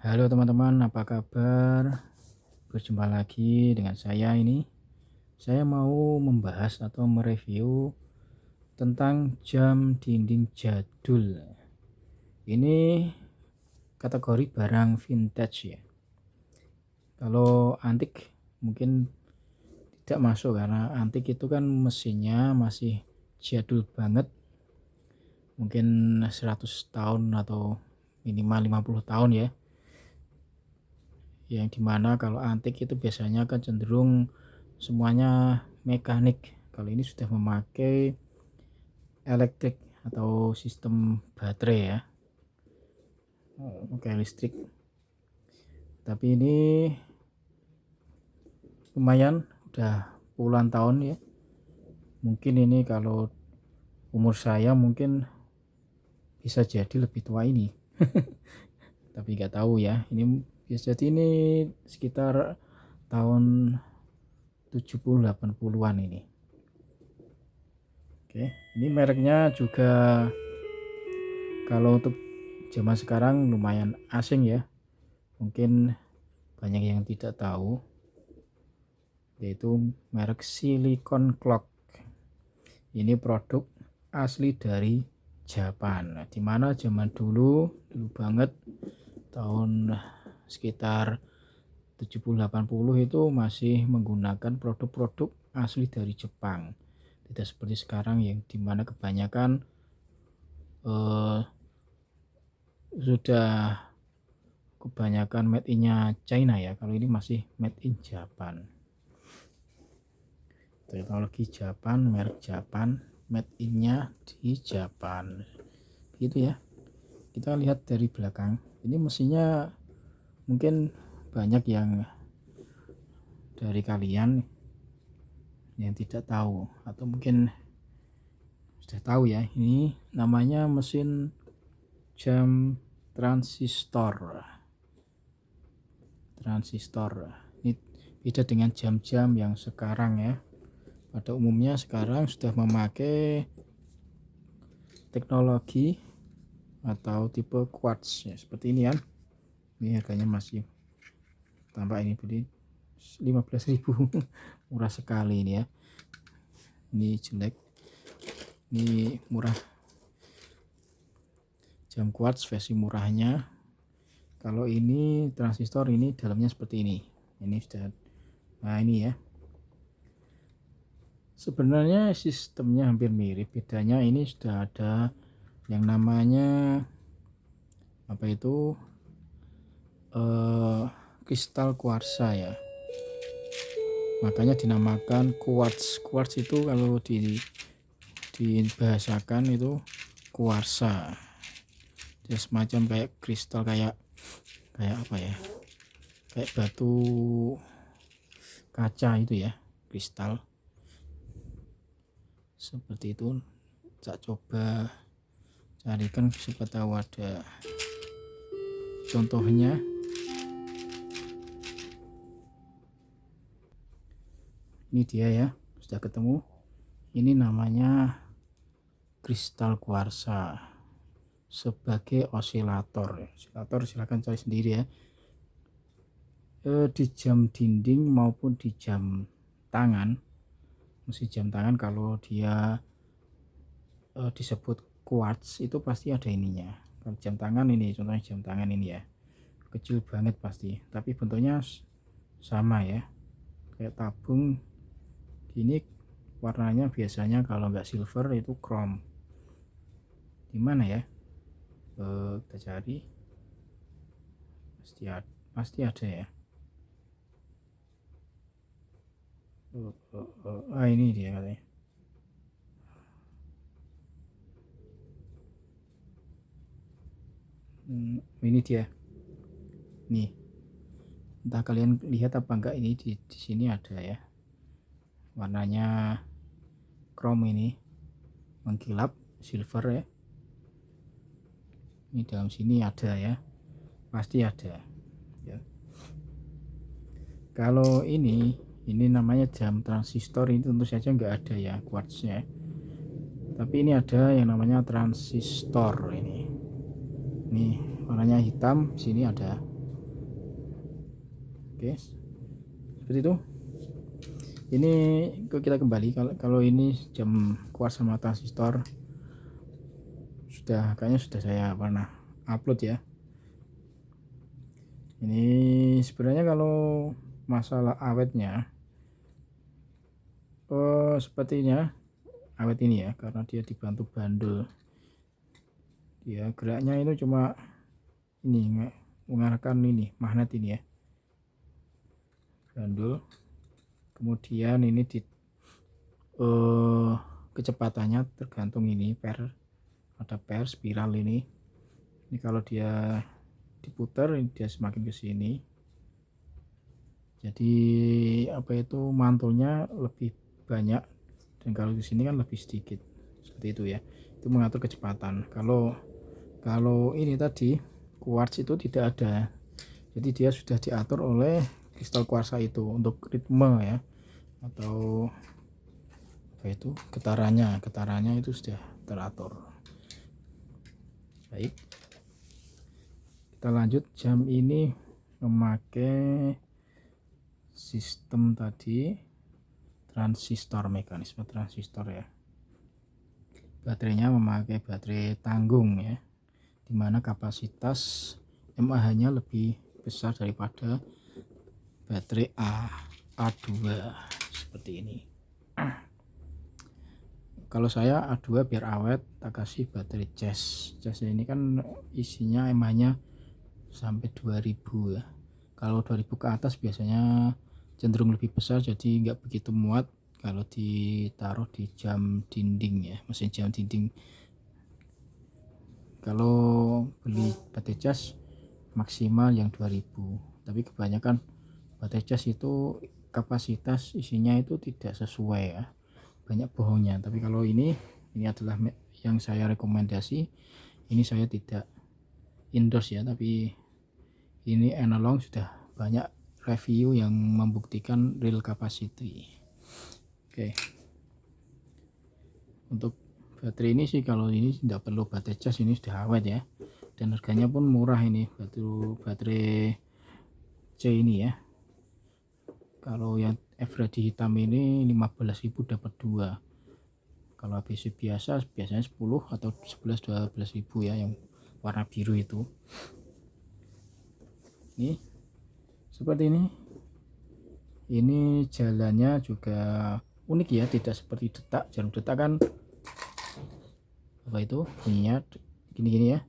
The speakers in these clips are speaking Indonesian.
Halo teman-teman, apa kabar? Berjumpa lagi dengan saya ini. Saya mau membahas atau mereview tentang jam dinding jadul. Ini kategori barang vintage ya. Kalau antik mungkin tidak masuk karena antik itu kan mesinnya masih jadul banget. Mungkin 100 tahun atau minimal 50 tahun ya. Yang dimana kalau antik itu biasanya kan cenderung semuanya mekanik. Kalau ini sudah memakai elektrik atau sistem baterai ya, pakai listrik. Tapi ini lumayan udah puluhan tahun ya. Mungkin ini kalau umur saya mungkin bisa jadi lebih tua ini. Tapi nggak tahu ya, ini bisa jadi ini sekitar tahun 70-80-an ini. Oke, ini mereknya juga kalau untuk zaman sekarang lumayan asing ya. Mungkin banyak yang tidak tahu, yaitu merek Silicon Clock. Ini produk asli dari Japan. Nah, dimana zaman dulu banget tahun sekitar 70-80 itu masih menggunakan produk-produk asli dari Jepang. Tidak seperti sekarang yang dimana kebanyakan sudah kebanyakan made in-nya China ya. Kalau ini masih made in Japan. Teknologi Japan, merek Japan, made in-nya di Japan. Gitu ya. Kita lihat dari belakang. Ini mesinnya mungkin banyak yang dari kalian yang tidak tahu atau mungkin sudah tahu ya. Ini namanya mesin jam transistor. Ini beda dengan jam-jam yang sekarang ya. Pada umumnya sekarang sudah memakai teknologi atau tipe quartz ya, seperti ini kan. Ini harganya masih tambah, ini beli 15.000. Murah sekali ini ya. Ini jelek, ini murah. Jam quartz versi murahnya. Kalau ini transistor, ini dalamnya seperti ini. Ini sudah, nah ini ya. Sebenarnya sistemnya hampir mirip, bedanya ini sudah ada yang namanya apa itu kristal kuarsa ya, makanya dinamakan quartz. Itu kalau dibahasakan itu kuarsa, jadi semacam kayak kristal, kayak apa ya, kayak batu kaca itu ya, kristal seperti itu. Saya coba carikan supaya tahu ada contohnya. Ini dia ya, sudah ketemu. Ini namanya kristal kuarsa sebagai osilator. Osilator silahkan cari sendiri ya. Di jam dinding maupun di jam tangan, mesin jam tangan kalau dia disebut quartz itu pasti ada ininya. Kalau jam tangan ini, contohnya jam tangan ini ya, kecil banget pasti, tapi bentuknya sama ya, kayak tabung gini. Warnanya biasanya kalau nggak silver itu chrome. Dimana ya, kita cari, pasti ada ya. Ini dia katanya. Ini dia nih, entah kalian lihat apa enggak, ini di sini ada ya, warnanya chrome, ini mengkilap silver ya. Ini dalam sini ada ya, pasti ada ya. Kalau ini namanya jam transistor, ini tentu saja enggak ada ya quartznya, tapi ini ada yang namanya transistor. Ini warnanya hitam, sini ada Oke, seperti itu. Ini kita kembali, kalau ini jam kuartz sama transistor kayaknya sudah saya pernah upload ya. Ini sebenarnya kalau masalah awetnya sepertinya awet ini ya, karena dia dibantu bandul. Dia geraknya itu cuma ini mengarahkan ini magnet ini ya, bandul. Kemudian ini di kecepatannya tergantung ini ada spiral ini kalau dia diputar dia semakin ke sini, jadi mantulnya lebih banyak, dan kalau di sini kan lebih sedikit, seperti itu ya. Itu mengatur kecepatan. Kalau ini tadi quartz itu tidak ada, jadi dia sudah diatur oleh kristal kuarsa itu untuk ritme ya, atau getarannya itu sudah teratur. Baik, kita lanjut. Jam ini memakai sistem tadi transistor, mekanisme transistor ya. Baterainya memakai baterai tanggung ya, dimana kapasitas mAh nya lebih besar daripada baterai A2 seperti ini. Kalau saya A2 biar awet, tak kasih baterai cas ini kan isinya mAh nya sampai 2000 ya. Kalau 2000 ke atas biasanya cenderung lebih besar, jadi nggak begitu muat kalau ditaruh di jam dinding ya, mesin jam dinding. Kalau beli baterai cas maksimal yang 2000, tapi kebanyakan baterai cas itu kapasitas isinya itu tidak sesuai ya, banyak bohongnya. Tapi kalau ini adalah yang saya rekomendasi. Ini saya tidak endorse ya, tapi ini analog sudah banyak review yang membuktikan real capacity. Oke, untuk baterai ini sih kalau ini tidak perlu baterai cas, ini sudah awet ya, dan harganya pun murah. Ini baterai C ini ya, kalau yang Eveready hitam ini 15.000 dapat 2. Kalau ABC biasanya 10 atau 11-12.000 ya, yang warna biru itu. Ini seperti ini jalannya juga unik ya, tidak seperti detak. Jarum detak kan bunyinya gini ya,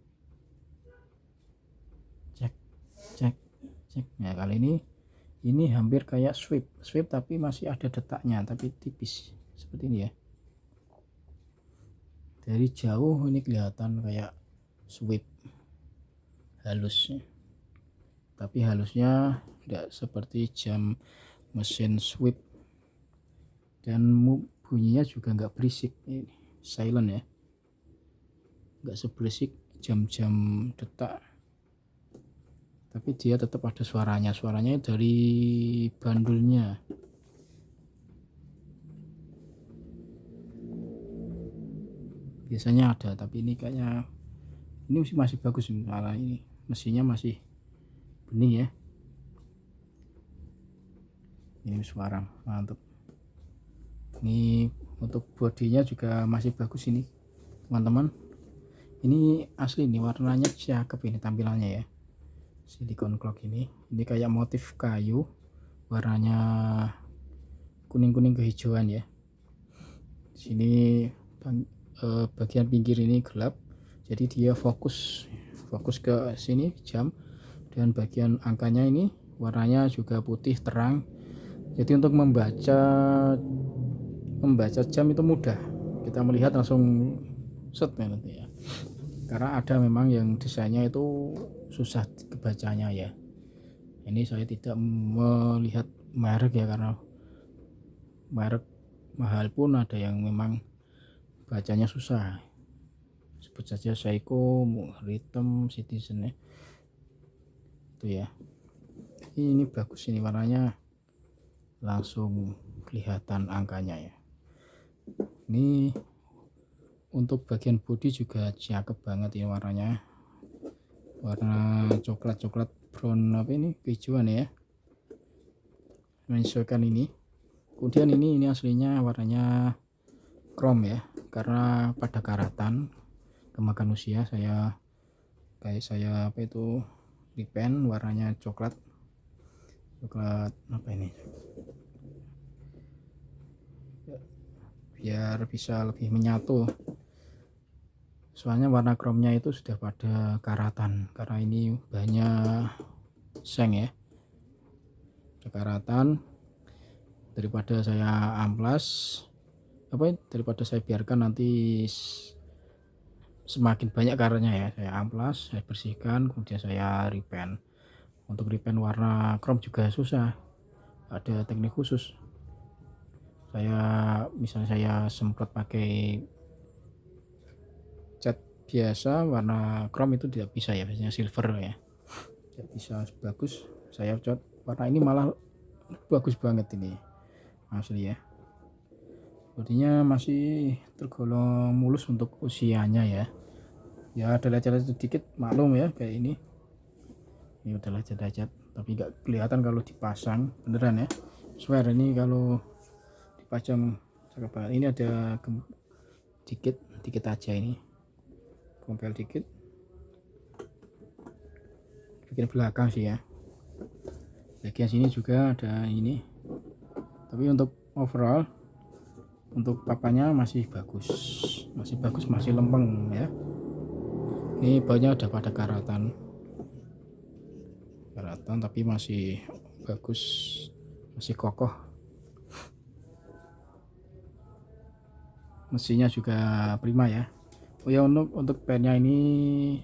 cek cek cek. Nah, kali ini hampir kayak sweep tapi masih ada detaknya, tapi tipis seperti ini ya. Dari jauh ini kelihatan kayak sweep halus, tapi halusnya tidak seperti jam mesin sweep, dan bunyinya juga nggak berisik, ini silent ya, nggak seberisik jam-jam detak, tapi dia tetap ada suaranya dari bandulnya. Biasanya ada, tapi ini kayaknya ini masih bagus, malah ini mesinnya masih bening ya. Ini suara mantap. Ini untuk bodinya juga masih bagus ini teman-teman. Ini asli, ini warnanya cakep ini tampilannya ya, silicon clock ini kayak motif kayu, warnanya kuning-kuning kehijauan ya. Di sini bagian pinggir ini gelap, jadi dia fokus ke sini jam, dan bagian angkanya ini warnanya juga putih terang, jadi untuk membaca jam itu mudah, kita melihat langsung set nanti ya, karena ada memang yang desainnya itu susah kebacanya ya. Ini saya tidak melihat merek ya, karena merek mahal pun ada yang memang bacanya susah, sebut saja Seiko, Rhythm, Citizen ya, itu ya. Ini bagus, ini warnanya langsung kelihatan angkanya ya. Ini untuk bagian bodi juga cakep banget ini warnanya, warna coklat brown kehijauan ya. menyesuaikan ini. Kemudian ini aslinya warnanya chrome ya, karena pada karatan kemakan usia saya repaint warnanya coklat apa ini, biar bisa lebih menyatu. Soalnya warna chrome-nya itu sudah pada karatan, karena ini banyak seng ya, karatan. Daripada saya amplas daripada saya biarkan nanti semakin banyak karatnya ya, saya amplas, saya bersihkan, kemudian saya repaint. Untuk repaint warna chrome juga susah, ada teknik khusus. Misalnya saya semprot pakai cat biasa warna chrome itu tidak bisa ya, biasanya silver ya, tidak bisa bagus. Saya cat warna ini malah bagus banget ini asli ya. Bodinya masih tergolong mulus untuk usianya ya. Ya ada lecet-lecet sedikit, maklum ya, kayak ini udah lecet-lecet, tapi nggak kelihatan kalau dipasang beneran ya. Swear ini kalau dipajang cakep banget. Ini ada dikit aja, ini kompel dikit bikin belakang sih ya. Bagian sini juga ada ini, tapi untuk overall untuk papanya masih bagus, masih lempeng ya. Ini baunya udah pada karatan tapi masih bagus, masih kokoh. Mesinnya juga prima ya. Oh ya, untuk pennya ini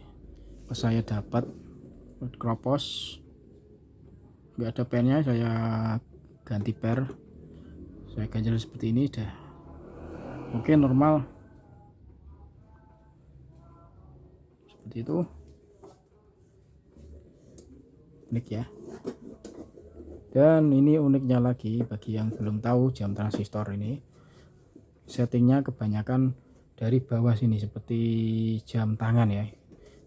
pas saya dapat Kropos nggak ada pennya, saya ganti per, saya ganjel seperti ini dah. Oke, normal seperti itu, unik ya. Dan ini uniknya lagi, bagi yang belum tahu, jam transistor ini settingnya kebanyakan dari bawah sini seperti jam tangan ya.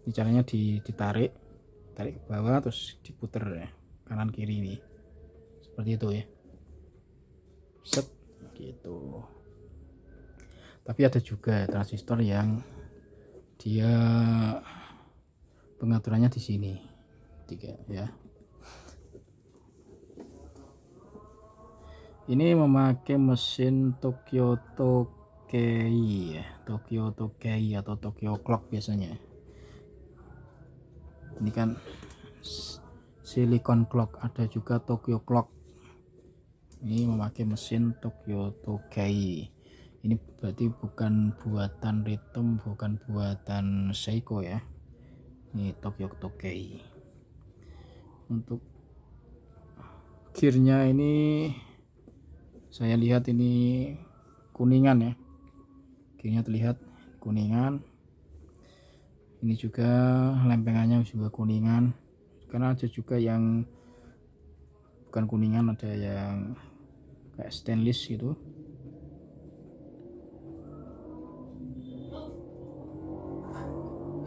Ini caranya ditarik ke bawah terus diputer ya, kanan kiri ini seperti itu ya, set gitu. Tapi ada juga transistor yang dia pengaturannya di sini tiga ya. Ini memakai mesin Tokyo Tokei ya, Tokyo Tokei atau Tokyo Clock biasanya. Ini kan silicon clock, ada juga Tokyo Clock. Ini memakai mesin Tokyo Tokei. Ini berarti bukan buatan Ritem, bukan buatan Seiko ya. Ini Tokyo Tokei. Untuk gearnya ini saya lihat ini kuningan ya, gearnya terlihat kuningan. Ini juga lempengannya juga kuningan, karena ada juga yang bukan kuningan, ada yang kayak stainless gitu.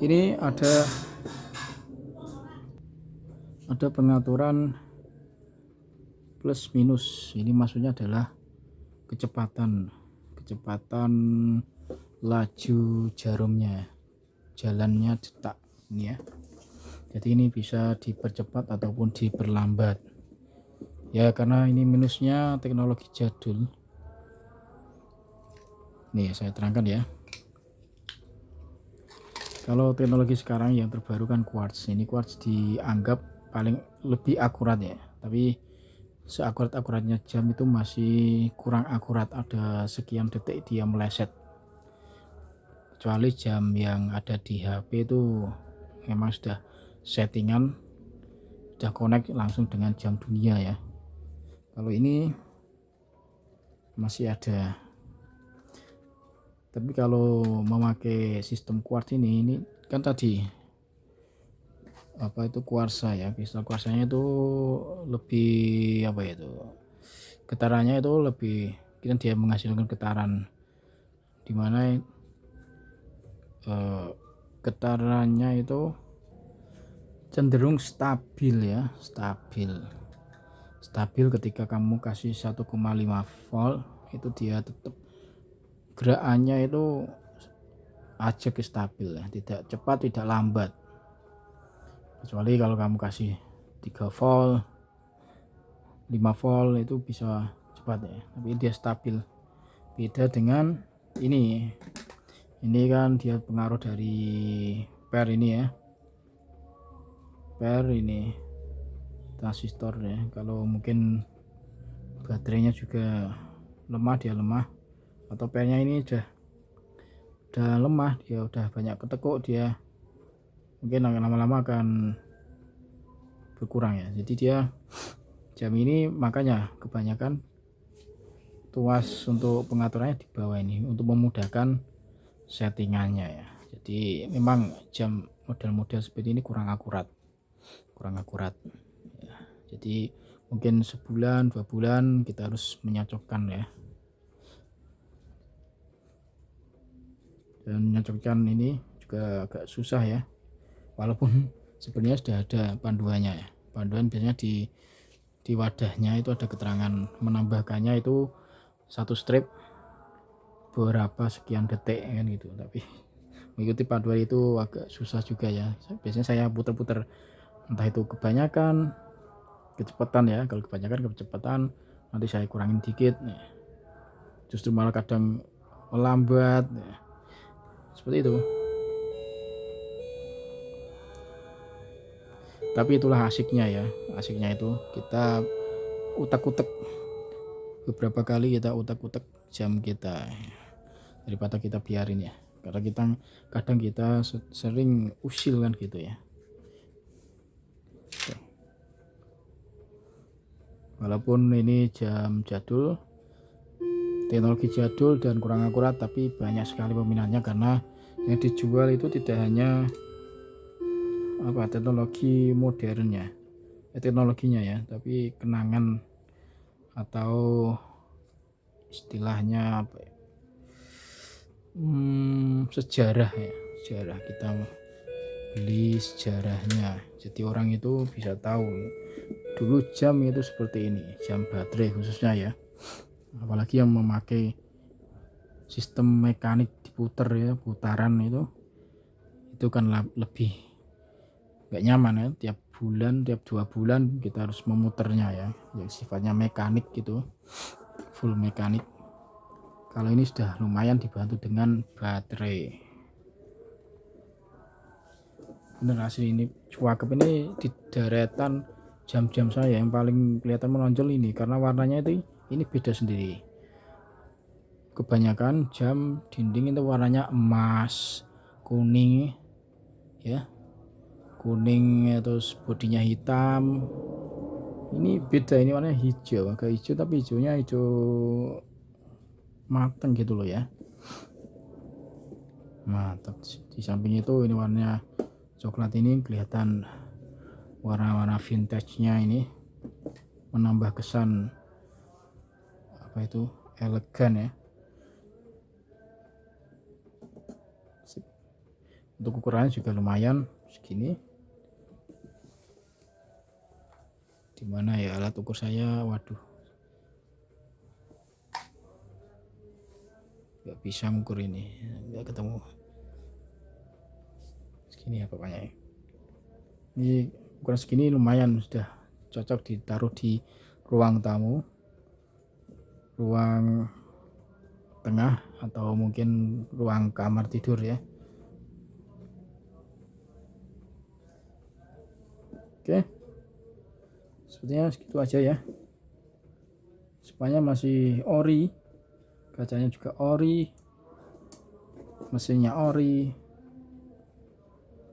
Ini ada pengaturan plus minus. Ini maksudnya adalah kecepatan laju jarumnya, jalannya detak ini ya. Jadi ini bisa dipercepat ataupun diperlambat ya, karena ini minusnya teknologi jadul. Nih saya terangkan ya, kalau teknologi sekarang yang terbaru kan quartz. Ini quartz dianggap paling lebih akurat ya, tapi seakurat-akuratnya jam itu masih kurang akurat, ada sekian detik dia meleset. Kecuali jam yang ada di HP itu memang sudah settingan, sudah connect langsung dengan jam dunia ya. Kalau ini masih ada. Tapi kalau memakai sistem quartz ini kan tadi kuarsa ya, kristal kuarsanya itu lebih getarannya itu lebih, kan dia menghasilkan getaran dimana getarannya itu cenderung stabil ya, stabil. Ketika kamu kasih 1,5 volt itu dia tetap gerakannya itu ajak stabil ya, tidak cepat tidak lambat. Kecuali kalau kamu kasih 3 volt 5 volt itu bisa cepat ya, tapi dia stabil. Beda dengan ini kan dia pengaruh dari per ini ya, per ini transistor ya. Kalau mungkin baterainya juga lemah, dia lemah, atau pernya ini udah lemah, dia udah banyak ketekuk, dia mungkin lama-lama akan berkurang ya. Jadi dia jam ini makanya kebanyakan tuas untuk pengaturannya di bawah ini untuk memudahkan settingannya ya. Jadi memang jam model-model seperti ini kurang akurat ya. Jadi mungkin sebulan 2 bulan kita harus menyocokkan ya, dan menyocokkan ini juga agak susah ya, walaupun sebenarnya sudah ada panduannya ya. Panduan biasanya di wadahnya itu ada keterangan menambahkannya itu 1 strip berapa sekian detik kan gitu, tapi mengikuti panduan itu agak susah juga ya. Biasanya saya putar-putar, entah itu kebanyakan kecepatan ya, kalau kebanyakan kecepatan nanti saya kurangin dikit ya. Justru malah kadang melambat ya. Seperti itu. Tapi itulah asiknya ya, asiknya itu kita utak-utak beberapa kali, kita utak-utak jam kita daripada kita biarin ya, karena kita kadang kita sering usil kan gitu ya. Walaupun ini jam jadul, teknologi jadul dan kurang akurat, tapi banyak sekali peminatnya karena yang dijual itu tidak hanya teknologi modernnya, teknologinya ya, tapi kenangan atau istilahnya sejarah ya, sejarah. Kita beli sejarahnya, jadi orang itu bisa tahu dulu jam itu seperti ini, jam baterai khususnya ya, apalagi yang memakai sistem mekanik diputer ya, putaran itu kan lebih gak nyaman ya. Tiap bulan, tiap 2 bulan kita harus memuternya ya, yang sifatnya mekanik gitu, full mekanik. Kalau ini sudah lumayan dibantu dengan baterai. Bener asli ini cuakep ini di deretan jam-jam saya yang paling kelihatan menonjol ini, karena warnanya itu ini beda sendiri. Kebanyakan jam dinding itu warnanya emas, kuning ya, kuning, terus bodinya hitam. Ini beda, ini warnanya hijau, agak hijau, tapi hijaunya hijau mateng gitu loh ya, mateng. Di samping itu ini warnanya coklat, ini kelihatan warna-warna vintage-nya, ini menambah kesan elegan ya. Untuk ukurannya juga lumayan segini. Dimana ya alat ukur saya, waduh nggak bisa ngukur ini, nggak ketemu. Segini ya pokoknya ya. Ini ukuran segini lumayan, sudah cocok ditaruh di ruang tamu, ruang tengah, atau mungkin ruang kamar tidur ya. Oke, sepertinya segitu aja ya. Semuanya masih ori, kacanya juga ori, mesinnya ori,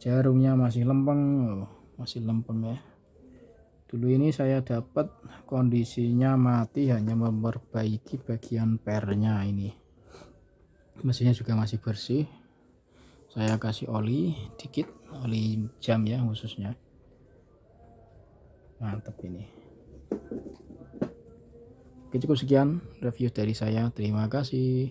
jarumnya masih lempeng, ya. Dulu ini saya dapat kondisinya mati, hanya memperbaiki bagian pernya. Ini mesinnya juga masih bersih, saya kasih oli dikit, oli jam ya khususnya. Mantap ini. Oke, cukup sekian review dari saya, terima kasih.